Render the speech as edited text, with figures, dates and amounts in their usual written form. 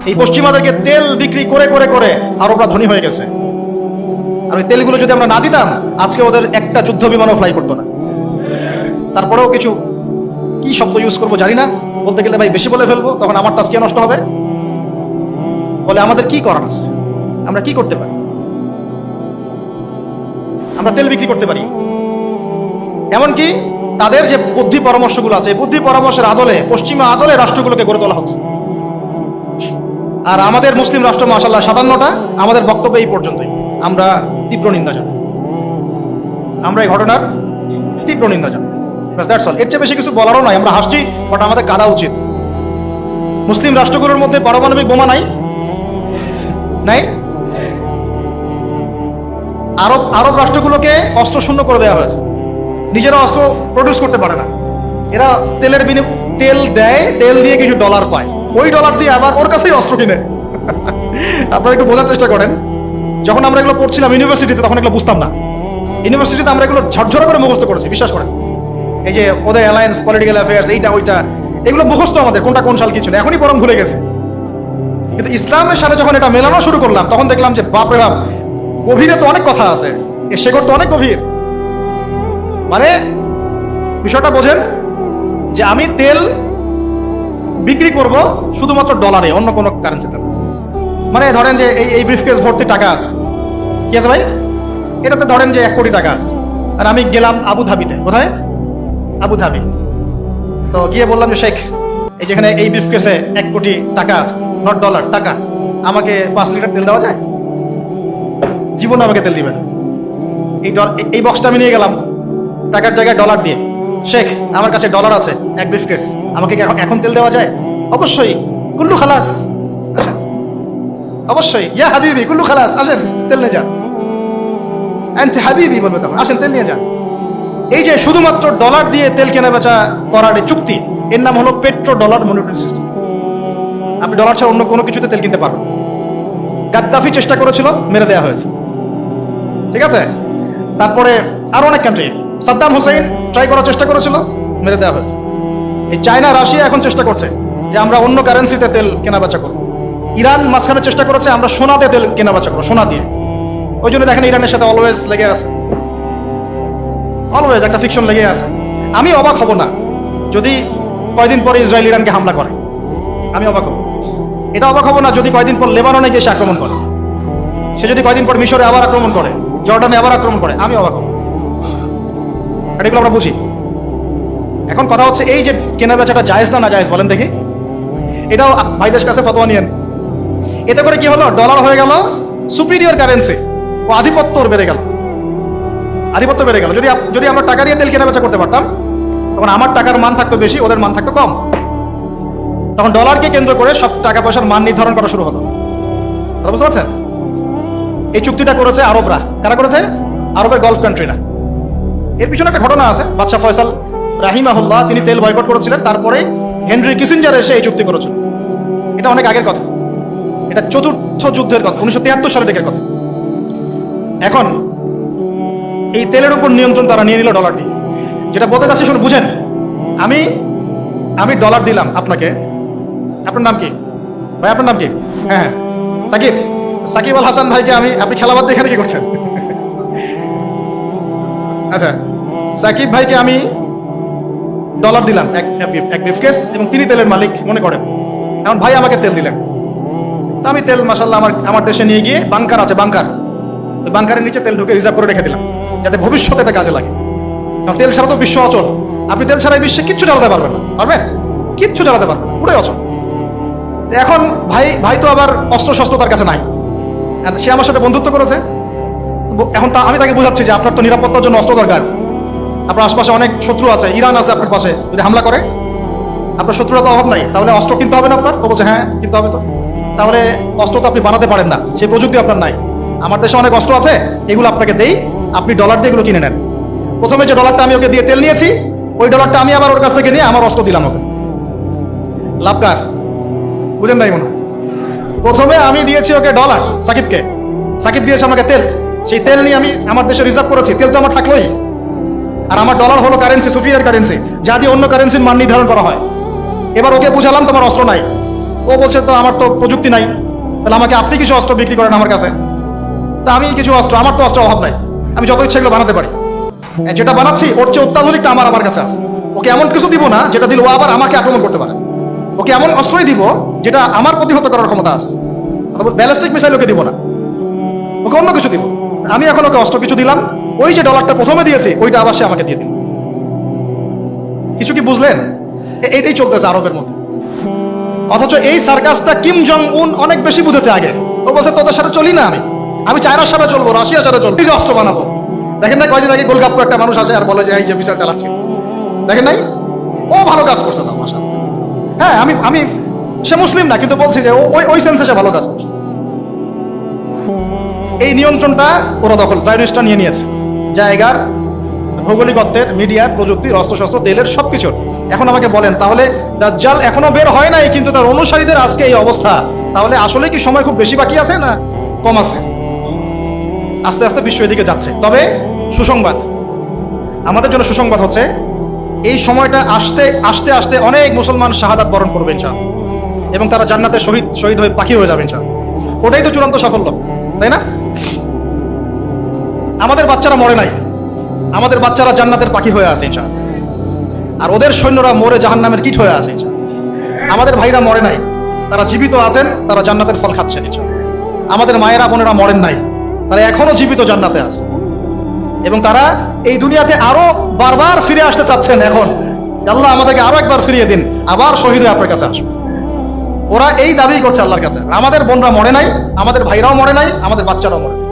এই পশ্চিমাদেরকে তেল বিক্রি করে করে করে আরবরা ধনী হয়ে গেছে। আর ওই তেলগুলো যদি আমরা না দিতাম, আজকে ওদের একটা যুদ্ধ বিমানও ফ্লাই করতো না। তারপরেও কিছু কি শব্দ ইউজ করবো জানি না, বলতে গেলে ভাই বেশি বলে ফেলবো, তখন আমার টাস্কে নষ্ট হবে। বলে আমাদের কি করার আছে, আমরা কি করতে পারি? আমরা তেল বিক্রি করতে পারি। এমনকি তাদের যে বুদ্ধি পরামর্শগুলো আছে, বুদ্ধি পরামর্শের আদলে, পশ্চিমা আদলে রাষ্ট্রগুলোকে গড়ে তোলা হচ্ছে। আর আমাদের মুসলিম রাষ্ট্র মাশাআল্লাহ 57টা, আমাদের বক্তব্য এই পর্যন্তই। আমরা তীব্র নিন্দা জানাই, আমরা এই ঘটনার তীব্র নিন্দা জানাই। That's all. এর চেয়ে বেশি কিছু বলারও নাই। আমরা হাসছি, বাট আমাদের কাঁদা উচিত। মুসলিম রাষ্ট্রগুলোর মধ্যে পারমাণবিক বোমা নাই, নাই। আরব রাষ্ট্রগুলোকে অস্ত্র শূন্য করে দেওয়া হয়েছে, নিজেরা অস্ত্র প্রডিউস করতে পারে না। এরা তেলের তেল দেয়, তেল দিয়ে কিছু ডলার পায়, ওই ডলার দিয়ে আবার ওর কাছেই অস্ত্র কিনে। আপনারা একটু বোঝার চেষ্টা করেন। যখন আমরা এগুলো পড়ছিলাম ইউনিভার্সিটিতে, তখন এগুলো বুঝতাম না। ইউনিভার্সিটিতে আমরা এগুলো ঝরঝরে করে মুখস্থ করেছি, বিশ্বাস করেন। এই যে ওদের অ্যালায়েন্স, পলিটিক্যাল অ্যাফেয়ার্স, এইটা ওইটা, এগুলো মুখস্থ আমাদের, কোনটা কোন সাল কি ছিল এখনই বরং ভুলে গেছে। কিন্তু ইসলামের সাথে যখন এটা মেলানো শুরু করলাম, তখন দেখলাম যে বাপরে বাপ, গভীরে তো অনেক কথা আছে, এর শেকড় তো অনেক গভীর। মানে বিষয়টা বোঝেন যে আমি তেল বিক্রি করব শুধুমাত্র ডলারে, অন্য কোনো কারেন্সিতে। মানে ধরেন যে এই ব্রিফকেস ভর্তি টাকা আছে, কি আছে ভাই, এটাতে ধরেন যে 1 কোটি টাকা আছে, আর আমি গেলাম আবুধাবিতে। কোথায়? আবুধাবি। তো গিয়ে বললাম যে শেখ, এই যেখানে এই ব্রিফকেসে 1 কোটি টাকা আছে, নট ডলার, টাকা, আমাকে 5 লিটার তেল দেওয়া যায়? জীবনে আমাকে তেল দিবে না। এই বক্সটা আমি নিয়ে গেলাম টাকার জায়গায় ডলার দিয়ে। শেখ, আমার কাছে ডলার আছে 1 ব্রিফকেস, আমাকে কি এখন তেল দেওয়া যায়? অবশ্যই। কুল্লু খালাস, আসেন। অবশ্যই, ইয়া হাবিবি কুল্লু খালাস, আসেন তেল নিয়ে যান। আনছে হাবিবি বলবে তখন, আসেন তেল নিয়ে যান। এই যে শুধুমাত্র ডলার দিয়ে তেল কেনা বেচা করার চুক্তি, এর নাম হলো পেট্রো ডলার মনিটরি সিস্টেম। আপনি ডলার ছাড়া অন্য কোনো কিছুতে তেল কিনতে পারবেন। গাদ্দাফি চেষ্টা করেছিল, মেরে দেওয়া হয়েছে, ঠিক আছে। তারপরে আরো অনেক কান্ট্রি, সাদ্দাম হোসেন ট্রাই করার চেষ্টা করেছিল, মেরে দেওয়া হয়েছে। এই চায়না, রাশিয়া এখন চেষ্টা করছে যে আমরা অন্য কারেন্সিতে তেল কেনা বেচা করবো। ইরান মাঝখানে চেষ্টা করেছে আমরা সোনাতে তেল কেনা বেচা করবো, সোনা দিয়ে। ওই জন্য দেখেন ইরানের সাথে অলওয়েজ লেগে আছে, অলওয়েজ একটা ফিকশন লেগে আছে। আমি অবাক হব না যদি কয়দিন পরে ইসরায়েল ইরানকে হামলা করে, আমি অবাক হব। এটা অবাক হব না যদি কয়দিন পর লেবাননে গিয়ে সে আক্রমণ করে, সে যদি কয়দিন পর মিশরে আবার আক্রমণ করে, জর্ডানে আবার আক্রমণ করে, আমি অবাক হব। এগুলো আমরা বুঝি। এখন কথা হচ্ছে এই যে কেনা বেচাটা জায়েজ না জায়েজ বলেন দেখি। এটাও ভাইদের কাছে ফতোয়া নিয়েন। এতে করে কি হলো, ডলার হয়ে গেল সুপিরিয়র কারেন্সি, ও আধিপত্য বেড়ে গেল, আধিপত্য বেড়ে গেল। যদি আমরা টাকা দিয়ে তেল কেনা বেচা করতে পারতাম, তখন আমার টাকার মান থাকতো বেশি, ওদের মান থাকতো কম। তখন ডলারকে কেন্দ্র করে সব টাকা পয়সার মান নির্ধারণ করা শুরু হলো। বুঝতে পারছেন? এই চুক্তিটা করেছে আরবরা। কারা করেছে? আরবের গলফ কান্ট্রিরা। এর পিছনে একটা ঘটনা আছে। বাদশাহ ফয়সাল রাহিমাহুল্লাহ, তিনি তেল বয়কট করেছিলেন, তারপরে হেনরি কিসিঞ্জার এসে এই চুক্তি করেছিল। এটা অনেক আগের কথা, এটা 4th যুদ্ধের কথা, 1973 সালের দিকের কথা। এখন এই তেলের উপর নিয়ন্ত্রণ তারা নিয়ে নিল ডলার দিয়ে। যেটা বলতে চাচ্ছি শুনে বুঝেন। আমি ডলার দিলাম আপনাকে। আপনার নাম কি ভাই? আপনার নাম কি? হ্যাঁ, সাকিব, সাকিব আল হাসান ভাইকে আপনি খেলা বাদ দিয়ে এখানে কি করছেন? আচ্ছা, সাকিব ভাইকে আমি ডলার দিলাম এক ব্রিফকেস, এবং তিনি তেলের মালিক মনে করেন। এখন ভাই আমাকে তেল দিলেন, তা আমি তেল মাশাআল্লাহ আমার দেশে নিয়ে গিয়ে বাংকার আছে, ওই বাংকারের নিচে তেল ঢুকে রিজার্ভ করে রেখে দিলাম, যাতে ভবিষ্যতে এটা কাজে লাগে। কারণ তেল ছাড়া তো বিশ্ব অচল। আপনি তেল ছাড়া এই বিশ্বে কিচ্ছু চালাতে পারবেন না, পারবেন? কিচ্ছু চালাতে পারবেন, পুরোই অচল। এখন ভাই তো আবার অস্ত্র শস্ত্র তার কাছে নাই, সে আমার সাথে বন্ধুত্ব করেছে। এখন আমি তাকে বোঝাচ্ছি যে আপনার তো নিরাপত্তার জন্য অস্ত্র দরকার, আপনার আশপাশে অনেক শত্রু আছে, ইরান আছে আপনার পাশে, যদি হামলা করে আপনার শত্রুরা তো অভাব নাই, তাহলে অস্ত্র কিনতে হবে না আপনার? ও বলছে হ্যাঁ কিনতে হবে। তো তাহলে অস্ত্র তো আপনি বানাতে পারেন না, সেই প্রযুক্তি আপনার নাই। আমার দেশে অনেক অস্ত্র আছে, এগুলো আপনাকে দেই, আপনি ডলার দিয়ে এগুলো কিনে নেন। প্রথমে যে ডলারটা আমি ওকে দিয়ে তেল নিয়েছি, ওই ডলারটা আমি আবার ওর কাছ থেকে নিয়ে আমার অস্ত্র দিলাম ওকে। লাভকার, বুঝেন নাই মনে? প্রথমে আমি দিয়েছি ওকে ডলার, সাকিবকে, সাকিব দিয়েছে আমাকে তেল। সেই তেল নিয়ে আমি আমার দেশে রিজার্ভ করেছি, তেল তো আমার থাকলোই। আর আমার ডলার হলো কারেন্সি, সুপিরিয়র কারেন্সি, যা দিয়ে অন্য কারেন্সির মান নির্ধারণ করা হয়। এবার ওকে বুঝালাম তোমার অস্ত্র নাই, ও ও বলছে তো আমার তো প্রযুক্তি নাই, তাহলে আমাকে আপনি কিছু অস্ত্র বিক্রি করেন আমার কাছে। তা আমি কিছু অস্ত্র, আমার তো অস্ত্র অভাব নাই, আমি যত ইচ্ছা এগুলো বানাতে পারি। যেটা বানাচ্ছি ওর চেয়ে অত্যাধুনিকটা আমার কাছে আছে। ওকে এমন কিছু দিব না যেটা দিল ও আবার আমাকে আক্রমণ করতে পারে। ওকে এমন অস্ত্রই দিব যেটা আমার প্রতিহত করার ক্ষমতা আছে। ব্যালিস্টিক মিসাইল ওকে দিব না, ওকে অন্য কিছু দিব। আমি এখন ওকে অস্ত্র কিছু দিলাম, ওই যে ডলারটা প্রথমে দিয়েছে ওইটা আবার সে আমাকে দিয়ে দিল। কিছু কি বুঝলেন? এইটাই চলতেছে আরবের মধ্যে। অথচ এই সার্কাসটা কিম জং উন অনেক বেশি বুঝেছে আগে। ও বলছে তোদের সাথে চলি না, আমি চায়নার সাথে চলবো, রাশিয়ার সাথে চলবো, যে অস্ত্র বানাবো। দেখেন না কয়দিন আগে গোলগাপ্পু একটা মানুষ আসে আর বলে যে এই যে বিচার চালাচ্ছি, দেখেন নাই? ও ভালো কাজ করছে তাও মাশাআল্লাহ। হ্যাঁ, আমি সে মুসলিম না, কিন্তু বলছি যে ওই সেন্সে সে ভালো কাজ করছে। এই নিয়ন্ত্রণটা ওরা দখল জায়নিস্টরা নিয়ে নিয়েছে, জায়গার, ভৌগোলিকত্বের, মিডিয়ার, প্রযুক্তির, অস্ত্রশস্ত্র, তেলের, সবকিছুর। এখন আমাকে বলেন, তাহলে দাজ্জাল এখনো বের হয় নাই কিন্তু তার অনুসারীদের আজকে এই অবস্থা, তাহলে আসলে কি সময় খুব বেশি বাকি আছে না কম আছে? আস্তে আস্তে বিশ্ব এদিকে যাচ্ছে। তবে সুসংবাদ, আমাদের জন্য সুসংবাদ হচ্ছে এই সময়টা আস্তে আস্তে আস্তে অনেক মুসলমান শাহাদাত বরণ করবে ইনশাআল্লাহ, এবং তারা জান্নাতে শহীদ হয়ে পাখি হয়ে যাবে ইনশাআল্লাহ। ওটাই তো চূড়ান্ত সাফল্য, তাই না? আমাদের বাচ্চারা মরে নাই, আমাদের বাচ্চারা জান্নাতের পাখি হয়ে আছে ইনশাআল্লাহ, আর ওদের সৈন্যরা মরে জাহান্নামের কীট হয়ে আছে ইনশাআল্লাহ। আমাদের ভাইরা মরে নাই, তারা জীবিত আছেন, তারা জান্নাতের ফল খাচ্ছেন ইনশাআল্লাহ। আমাদের মায়েরা বোনেরা মরেন নাই, তারা এখনো জীবিত জান্নাতে আছে, এবং তারা এই দুনিয়াতে আরো বারবার ফিরে আসতে চাচ্ছেন। এখন আল্লাহ আমাদেরকে আরো একবার ফিরিয়ে দিন, আবার শহীদ হয়ে আপনার কাছে আসবে। ওরা এই দাবি করছে আল্লাহর কাছে। আমাদের বোনরা মরে নাই, আমাদের ভাইরাও মরে নাই, আমাদের বাচ্চারাও মরে নাই।